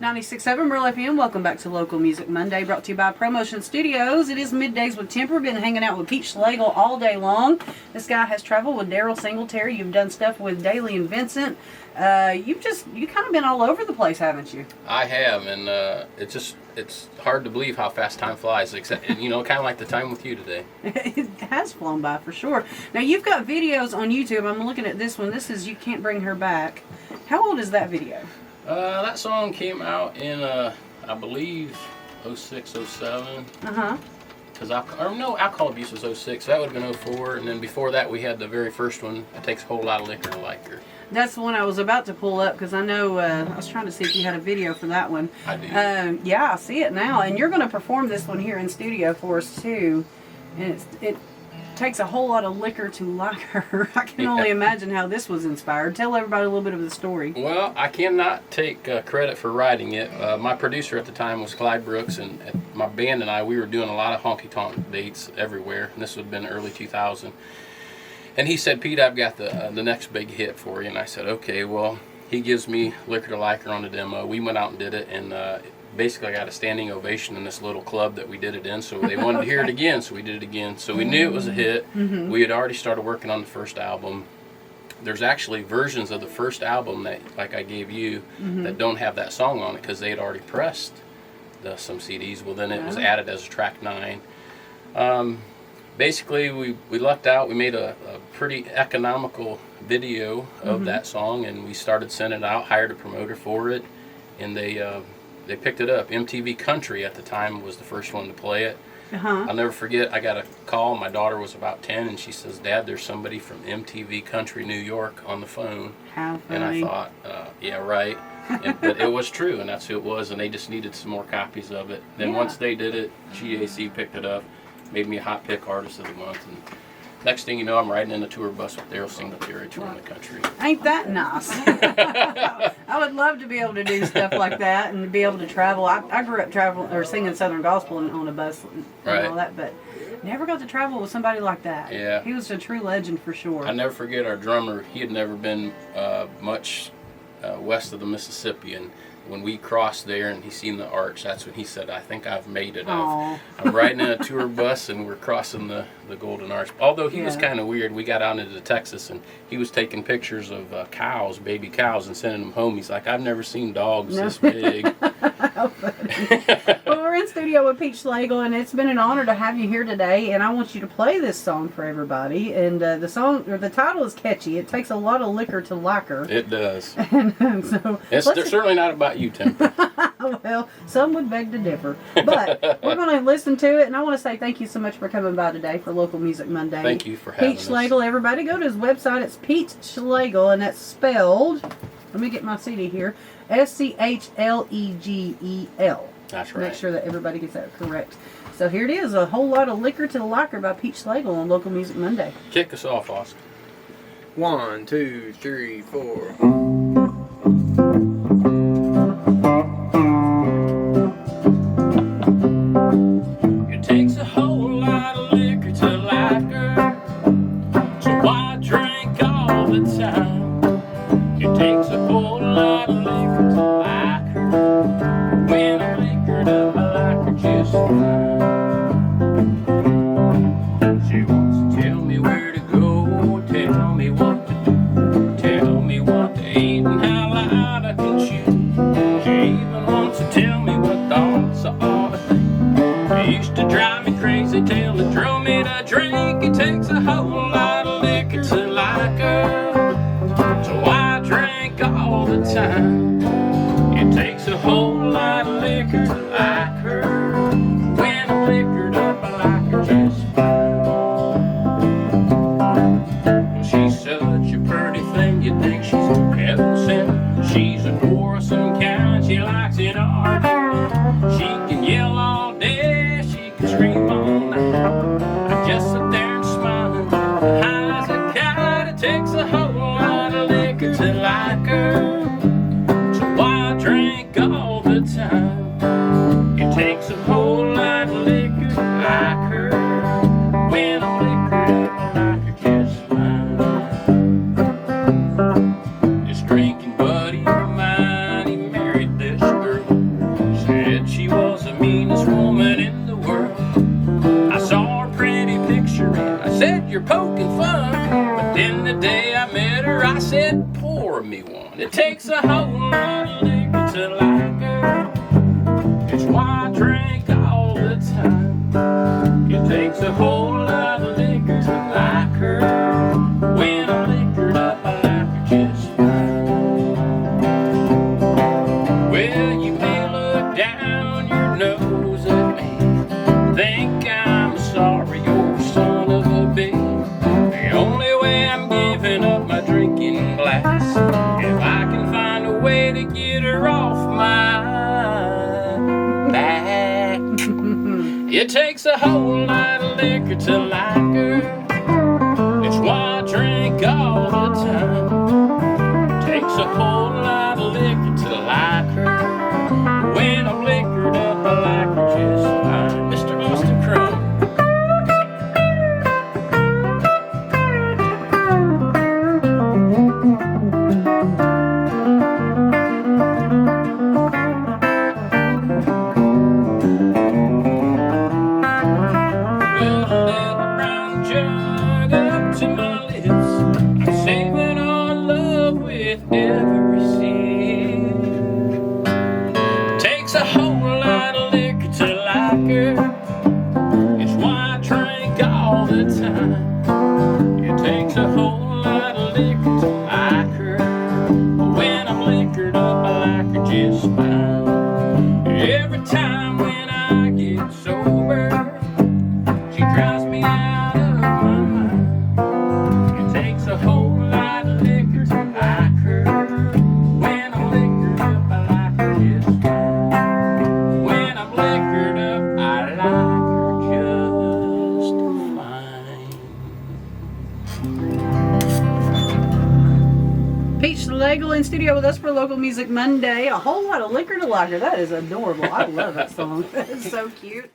96.7 Merle FM. Welcome back to Local Music Monday, brought to you by Promotion Studios. It is Middays with Temper. Been hanging out with Pete Schlegel all day long. This guy has traveled with Daryl Singletary. You've done stuff with Daly and Vincent. You kind of been all over the place, haven't you? I have, and it's hard to believe how fast time flies. Except, kind of like the time with you today. It has flown by for sure. Now you've got videos on YouTube. I'm looking at this one. This is "You Can't Bring Her Back." How old is that video? That song came out in, I believe, 06, 07. Because alcohol abuse was 06. So that would have been 04. And then before that, we had the very first one. It takes a whole lot of liquor to like her. That's the one I was about to pull up because I know I was trying to see if you had a video for that one. I do. Yeah, I see it now. And you're going to perform this one here in studio for us too. And it takes a whole lot of liquor to like her. I can only imagine how this was inspired. Tell everybody a little bit of the story. Well, I cannot take credit for writing it. My producer at the time was Clyde Brooks, and my band and I, we were doing a lot of honky-tonk dates everywhere. And this would have been early 2000. And he said, "Pete, I've got the next big hit for you." And I said, "Okay." Well, he gives me Liquor to Like Her on the demo. We went out and did it, and basically I got a standing ovation in this little club that we did it in, so they wanted to hear it again, so we did it again. So we knew it was a hit. We had already started working on the first album. There's actually versions of the first album that, like I gave you, that don't have that song on it because they had already pressed some CDs. Well, then it was added as a track 9. Basically, we lucked out. We made a pretty economical video of that song, and we started sending it out, hired a promoter for it, and they picked it up. MTV Country at the time was the first one to play it. I'll never forget, I got a call. My daughter was about 10, and she says, "Dad, there's somebody from MTV Country New York on the phone." How funny. And I thought, yeah, right. But it was true, and that's who it was, and they just needed some more copies of it. Then once they did it, GAC picked it up, made me a Hot Pick Artist of the Month, and next thing you know, I'm riding in a tour bus with Daryl Singletary touring the country. Ain't that nice? I would love to be able to do stuff like that and be able to travel. I grew up traveling or singing Southern gospel on a bus and all that, but never got to travel with somebody like that. Yeah. He was a true legend for sure. I never forget our drummer. He had never been much west of the Mississippi, and when we crossed there and he seen the arch, that's when he said, "I think I've made it. I'm riding in a tour bus and we're crossing the Golden Arch." Although he was kind of weird. We got out into Texas and he was taking pictures of cows, baby cows, and sending them home. He's like, "I've never seen dogs this big." How funny. Well, we're in studio with Pete Schlegel, and it's been an honor to have you here today. And I want you to play this song for everybody. And the title is catchy. It takes a lot of liquor to like her. It does. And so they're certainly not about you, Temper. Well, some would beg to differ. But we're going to listen to it, and I want to say thank you so much for coming by today for Local Music Monday. Thank you for having us. Pete Schlegel, everybody. Go to his website. It's Pete Schlegel, and that's spelled, let me get my CD here, SCHLEGEL. That's right. Make sure that everybody gets that correct. So here it is, A Whole Lot of Liquor to Like Her by Pete Schlegel on Local Music Monday. Kick us off, Oscar. 1, 2, 3, 4. It takes a whole lot of liquor to like her, so why drink all the time? It takes a whole lot of liquor to like her. When I'm liquored up, I like her just fine. She wants to tell me where to go, tell me what to do, tell me what to eat and how loud I can chew. She even wants to tell me what thoughts I ought to think. It used to drive me crazy till it drove me to drink. It takes a whole lot of liquor to like her, so I drink all the time. It takes a whole lot of liquor to like her. When I'm liquored up, I like her just fine. She's such a pretty thing, you'd think she's heaven sent. She's a quarrelsome kind, she likes it hard. She can yell all day, she can scream all night. I just sit there and smile, high as a kite. It takes a whole lot of liquor to like her, so I drink all the time. It takes a whole lot of liquor to like her. When I'm liquored up, I like her just fine. This drinking buddy of mine, he married this girl. you're poking fun. But then the day I met her, I said, pour me one. It takes a whole lot of liquor to like her. It's why I drink all the time. It takes a whole lot of liquor to like her. When I'm liquored up, I like her just fine. Well, you may look down your nose at me, think I'm sorry, old son of a bitch. The only way I'm giving up my drinking glass, if I can find a way to get her off my back. It takes a whole lot of liquor to like her. It's why I drink all the time. It takes a whole lot of liquor to like her. When I'm liquored up, I like her just fine. Mr. Boston Crumb. Well, a little brown jug up to my lips, I'm saving our love with every sip. Takes a whole lot of liquor to like her. It's why I drink all the time. It takes a whole lot of liquor to like her. When I'm liquored up, I like her just fine. Every time when I get sober, she drives me out of my mind. It takes a whole lot of liquor to like her. When I'm liquored up, I like her just fine. When I'm liquored up, I like her just fine. Pete Schlegel in studio with us for Local Music Monday. A whole lot of liquor to like her. That is adorable. I love that song. It's so cute.